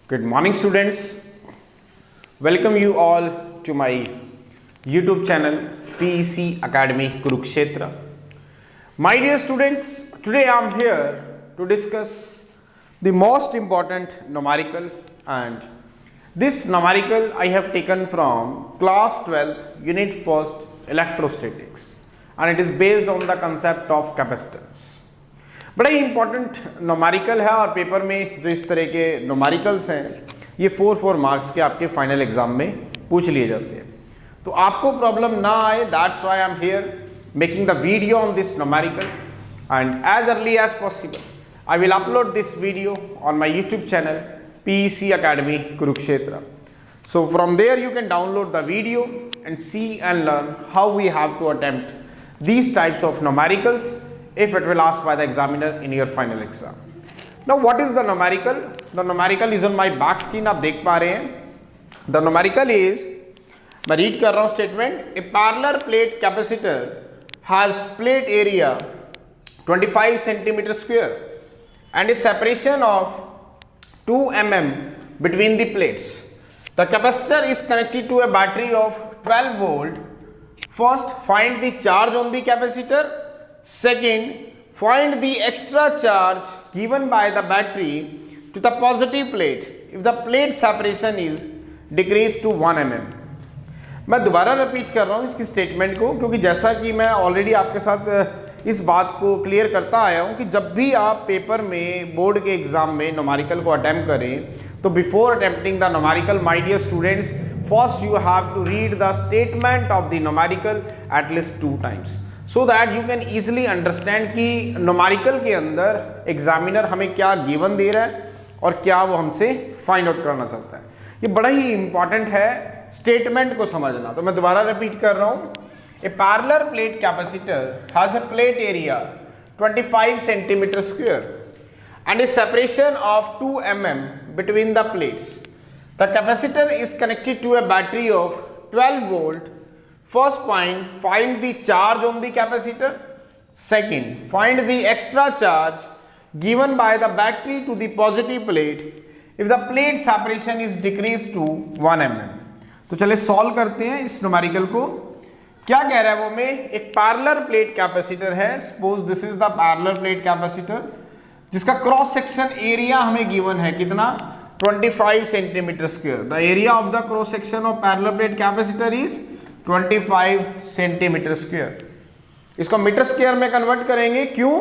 Good morning, students. Welcome you all to my YouTube channel PEC Academy Kurukshetra. My dear students, today I am here to discuss the most important numerical, and this numerical I have taken from class 12th unit 1st electrostatics, and it is based on the concept of capacitance. बड़ा ही important numerical है और paper में जो इस तरह के numericals हैं ये 4 मार्क्स के आपके फाइनल एग्जाम में पूछ लिए जाते हैं, तो आपको प्रॉब्लम ना आए, that's why I am here making the video on this numerical, and as early as possible I will upload this video on my YouTube channel PEC Academy Kurukshetra. So from there you can download the video and see and learn how we have to attempt these types of numericals if it will asked by the examiner in your final exam. Now what is the numerical? The numerical is on my back screen, आप देख पा रहे हैं. The numerical is, मैं read कर रहा हूँ statement. A parallel plate capacitor has plate area 25 centimeter square and a separation of 2 mm between the plates. The capacitor is connected to a battery of 12 volt. First, find the charge on the capacitor. Second, find the extra charge given by the battery to the positive plate if the plate separation is decreased to 1 mm. मैं दोबारा repeat कर रहा हूँ इसकी statement को, क्योंकि जैसा कि मैं ऑलरेडी आपके साथ इस बात को क्लियर करता आया हूँ कि जब भी आप पेपर में बोर्ड के एग्जाम में नोमेरिकल को अटैम्प्ट करें तो before attempting the numerical my dear students, first you have to read the statement of the numerical at least 2 times so that you can easily understand कि numerical के अंदर examiner हमें क्या given दे रहा है और क्या वो हमसे फाइंड आउट कराना चाहता है. ये बड़ा ही इंपॉर्टेंट है स्टेटमेंट को समझना, तो मैं दोबारा रिपीट कर रहा हूँ. A parallel plate capacitor has a plate area 25 centimetre square and a separation of 2 mm between the plates. The capacitor is connected to a battery of 12 volt. First point, find the charge on the capacitor. Second, find the extra charge given by the battery to the positive plate if the plate separation is decreased to 1 mm. तो चले solve करते हैं इस numerical को. क्या कह रहा है वो में, एक पैरेलल प्लेट कैपेसिटर है. Suppose this is the parallel plate capacitor जिसका क्रॉस सेक्शन एरिया हमें गिवन है कितना, 25 centimetre square. The area of the cross section of parallel plate capacitor is 25 centimetre square. इसको मीटर स्क्वायर में convert करेंगे. क्यों?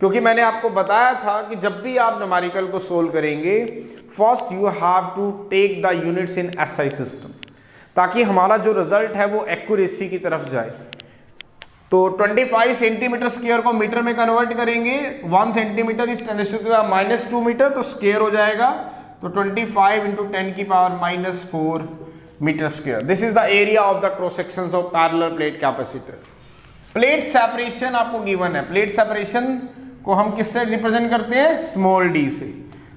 क्योंकि मैंने आपको बताया था कि जब भी आप न्यूमेरिकल को सोल्व करेंगे first you have to take the units in SI system, ताकि हमारा जो रिजल्ट है वो एक्यूरेसी की तरफ जाए. तो 25 सेंटीमीटर स्क्वायर को मीटर में कन्वर्ट करेंगे. 1 सेंटीमीटर इज 10⁻² मीटर, तो स्क्वायर हो जाएगा. तो 25 into 10⁻⁻4 metre square. This is the area of the cross sections of parallel plate capacitor. Plate separation आपको गिवन है. प्लेट सेपरेशन को हम किससे रिप्रेजेंट करते हैं, स्मॉल d से.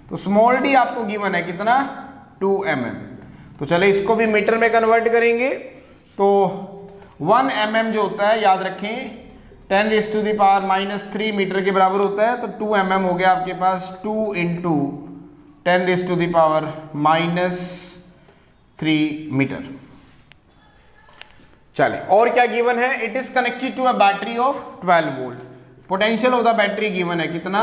तो स्मॉल d आपको गिवन है कितना, 2 mm. तो चले इसको भी मीटर में कन्वर्ट करेंगे. तो 1 mm जो होता है याद रखें 10⁻³ मीटर के बराबर होता है. तो 2 mm हो गया आपके पास 2 इंटू 10⁻³ मीटर. चले और क्या गिवन है, it is connected to a battery of 12 volt. Potential of the battery given है कितना,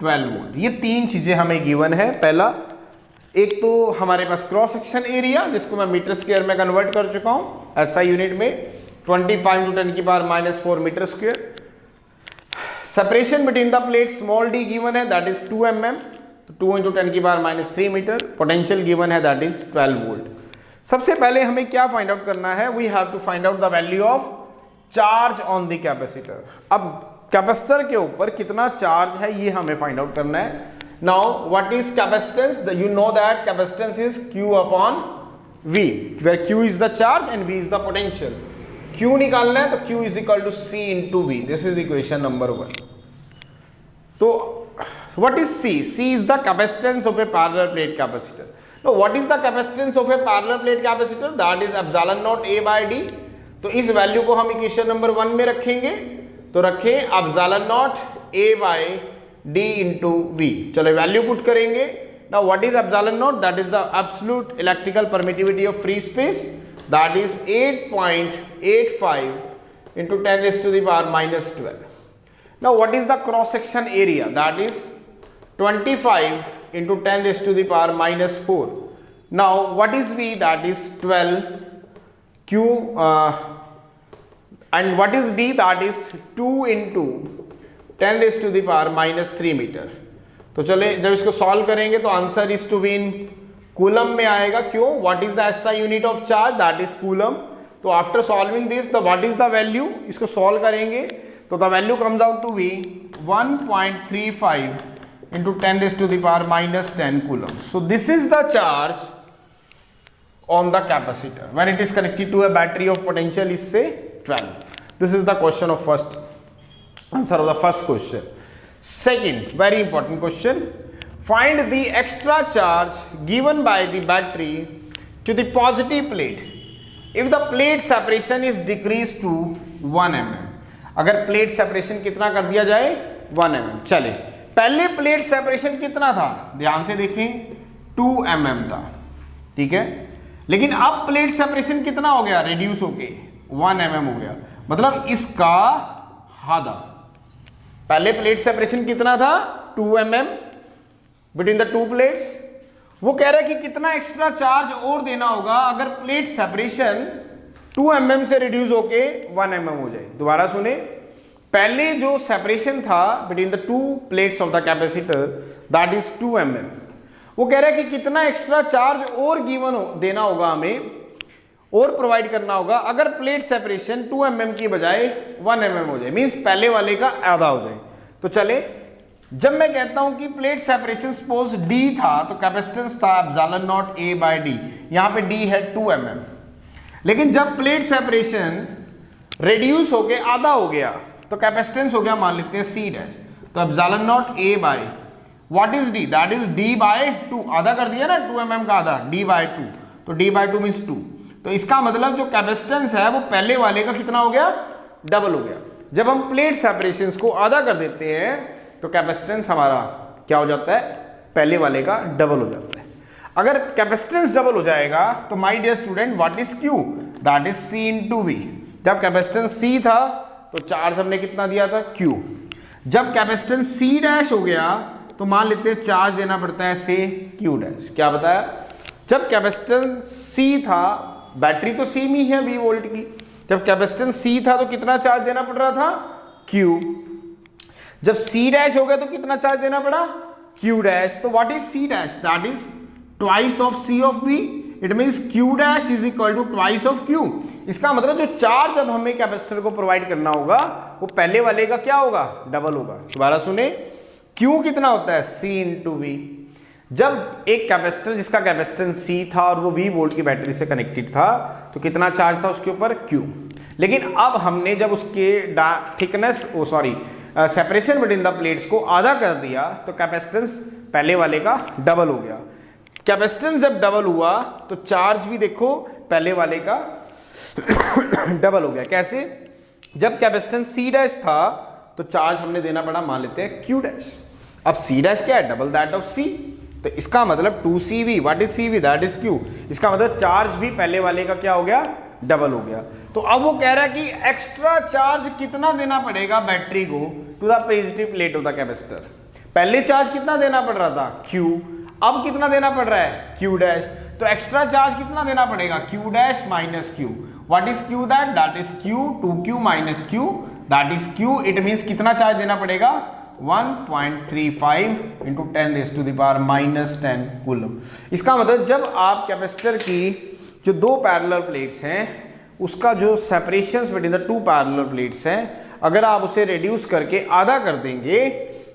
12 वोल्ट. ये 3 चीजें हमें गिवन है. पहला, एक तो हमारे पास क्रॉस सेक्शन एरिया जिसको मैं मीटर स्क्वायर में कन्वर्ट कर चुका हूं SI यूनिट में, 25 into 10⁻⁴ metre square. Separation between the plate small d given है, that is 2 mm. 2 into 10⁻³ metre. Potential given है दैट इज 12 वोल्ट. सबसे पहले हमें क्या फाइंड आउट करना है, we have to find out the value of charge on the capacitor. अब capacitor के ऊपर कितना चार्ज है ये हमें फाइंड आउट करना है. Now what is capacitance? You know that capacitance is Q upon V, where Q is the charge and V is the potential. Q निकालना है तो Q is equal to C into V. This is equation number 1. तो what is C? C is the capacitance of a parallel plate capacitor. Now what is the capacitance of a parallel plate capacitor? That is epsilon naught A by D. तो इस value को हम equation number 1 में रखेंगे. तो रखें epsilon naught A by d into v। चलो value put करेंगे। Now what is epsilon not? That is the absolute electrical permittivity of free space, that is 8.85 into 10 raised to the power minus 12। Now what is the cross section area? That is 25 into 10 raised to the power minus 4। Now what is V? That is 12 Q and what is D? That is 2 into 10 raised to the power minus 3 metre. तो चले जब इसको solve करेंगे तो answer is to be in coulomb में आएगा। क्यों? What is the SI unit of charge? That is coulomb. तो after solving this the what is the value? इसको सॉल्व करेंगे तो the value comes out to be 1.35 into 10 raised to the power minus 10 coulomb। So this is the charge on the capacitor when it is connected to a battery of potential is say 12। This is the question of first answer of the first question। Second very important question, find the extra charge given by the battery to the positive plate if the plate separation is decreased to 1 mm। अगर plate separation कितना कर दिया जाए? 1 mm। चले पहले plate separation कितना था? ध्यान से देखें 2 mm था, ठीक है। लेकिन अब प्लेट सेपरेशन कितना हो गया? रिड्यूस होके 1 mm हो गया, मतलब इसका आधा। पहले प्लेट सेपरेशन कितना था? 2 mm between the two plates. वो कह रहा है कि कितना एक्स्ट्रा चार्ज और देना होगा अगर प्लेट सेपरेशन 2 mm से रिड्यूस होके 1 mm हो जाए। दोबारा सुने, पहले जो सेपरेशन था between the two plates of the capacitor that is 2 mm। वो कह रहा है कि कितना एक्स्ट्रा चार्ज और गिवन देना होगा हमें और प्रोवाइड करना होगा अगर प्लेट सेपरेशन 2 mm की बजाय 1 mm हो जाए, मींस पहले वाले का आधा हो जाए। तो चले जब मैं कहता हूं कि प्लेट सेपरेशन सपोज D था तो कैपेसिटेंस था epsilon not A by D। यहां पे D है 2 mm। लेकिन जब प्लेट सेपरेशन रिड्यूस होके आधा हो गया तो कैपेसिटेंस हो गया मान लेते हैं C डैश। तो epsilon not A by what is D? That is D by 2। आधा कर दिया ना 2 mm का आधा, D by 2। तो D by 2 मीन्स 2। तो इसका मतलब जो कैपेसिटेंस है वो पहले वाले का कितना हो गया? डबल हो गया। जब हम प्लेट सेपरेशंस को आधा कर देते हैं तो कैपेसिटेंस हमारा क्या हो जाता है? पहले वाले का डबल हो जाता है। अगर कैपेसिटेंस डबल हो जाएगा तो my dear student what is Q? That is C into V। जब कैपेसिटेंस C था तो चार्ज हमने कितना दिया था? Q। जब कैपेसिटेंस C डैश हो गया तो मान लेते हैं चार्ज देना पड़ता है से Q डैश। क्या बताया? जब कैपेसिटेंस C था, बैटरी तो सेम ही है 20 वोल्ट की, जब कैपेसिटेंस C था तो कितना चार्ज देना पड़ रहा था? Q। जब C डैश हो गया तो कितना चार्ज देना पड़ा? Q dash. तो what is C dash? That is twice of C of V। It means Q dash is equal to twice of Q। इसका मतलब जो चार्ज अब हमें कैपेसिटर को प्रोवाइड करना होगा वो पहले वाले का क्या होगा? डबल होगा। दोबारा सुने, Q कितना होता है? C into V। जब एक कैपेसिटर जिसका कैपेसिटेंस C था और वो 20 वोल्ट की बैटरी से कनेक्टेड था तो कितना चार्ज था उसके ऊपर? Q। लेकिन अब हमने जब उसके thickness separation between the plates को आधा कर दिया तो कैपेसिटेंस पहले वाले का डबल हो गया। कैपेसिटेंस जब डबल हुआ तो चार्ज भी देखो पहले वाले का डबल हो गया। कैसे? जब कैपेसिटेंस C डैश था तो चार्ज हमने देना पड़ा मान लेते हैं Q डैश। अब C डैश क्या है? Double that of C। तो इसका मतलब 2CV। What is CV? That is Q। इसका मतलब चार्ज भी पहले वाले का क्या हो गया? डबल हो गया। तो अब वो कह रहा है कि एक्स्ट्रा चार्ज कितना देना पड़ेगा बैटरी को to the positive plate of the capacitor. पहले चार्ज कितना देना पड़ रहा था? Q। अब कितना देना पड़ रहा है? Q dash. तो एक्स्ट्रा चार्ज कितना देना पड़ेगा? Q dash minus Q। What is Q? That is Q 2Q minus Q that is Q। It means कितना चार्ज देना पड़ेगा? 1.35 into 10 raised to the power minus 10 coulomb. इसका मतलब जब आप कैपेसिटर की जो दो पैरेलल प्लेट्स हैं उसका जो separations between the two parallel plates हैं अगर आप उसे रिड्यूस करके आधा कर देंगे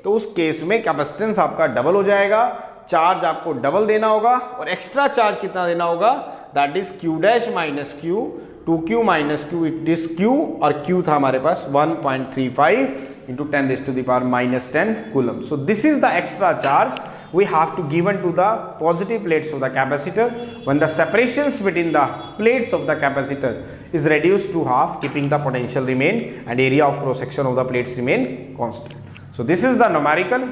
तो उस केस में कैपेसिटेंस आपका डबल हो जाएगा, चार्ज आपको डबल देना होगा और एक्स्ट्रा चार्ज कितना देना होगा? That is Q dash minus Q 2Q minus Q। It is Q और Q था हमारे पास 1.35 into 10 raised to the power minus 10 coulomb। So this is the extra charge we have to given to the positive plates of the capacitor when the separations between the plates of the capacitor is reduced to half, keeping the potential remain and area of cross section of the plates remain constant। So this is the numerical,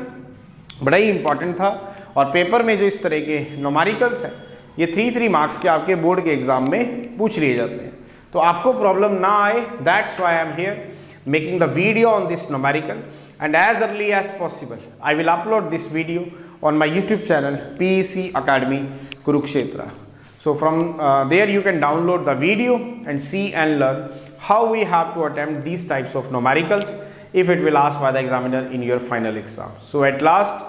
बड़ा ही important था। और paper में जो इस तरह के numericals हैं ये 3 मार्क्स के आपके बोर्ड के एग्जाम में पूछ लिए जाते हैं, तो आपको प्रॉब्लम ना आए, that's why I am here making the video on this numerical, and as early as possible I will upload this video on my YouTube channel PEC Academy Kurukshetra. So from there you can download the video and see and learn how we have to attempt these types of numericals if it will asked by the examiner in your final exam. So at last,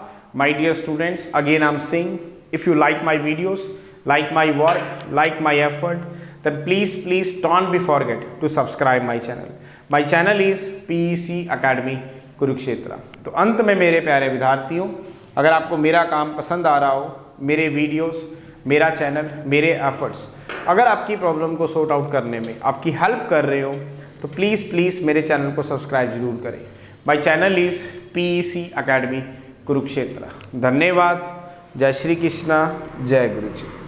my dear students, again I'm saying, if you like my videos, like my work, like my effort, then please don't be forget to subscribe my channel. My channel is PEC Academy Kurukshetra. तो अंत में मेरे प्यारे विद्यार्थियों, अगर आपको मेरा काम पसंद आ रहा हो, मेरे वीडियोस, मेरा चैनल, मेरे एफर्ट्स अगर आपकी प्रॉब्लम को सॉर्ट आउट करने में आपकी हेल्प कर रहे हो, तो प्लीज़ मेरे चैनल को सब्सक्राइब जरूर करें। My channel is PEC academy Kurukshetra. धन्यवाद। जय श्री कृष्णा, जय गुरु जी।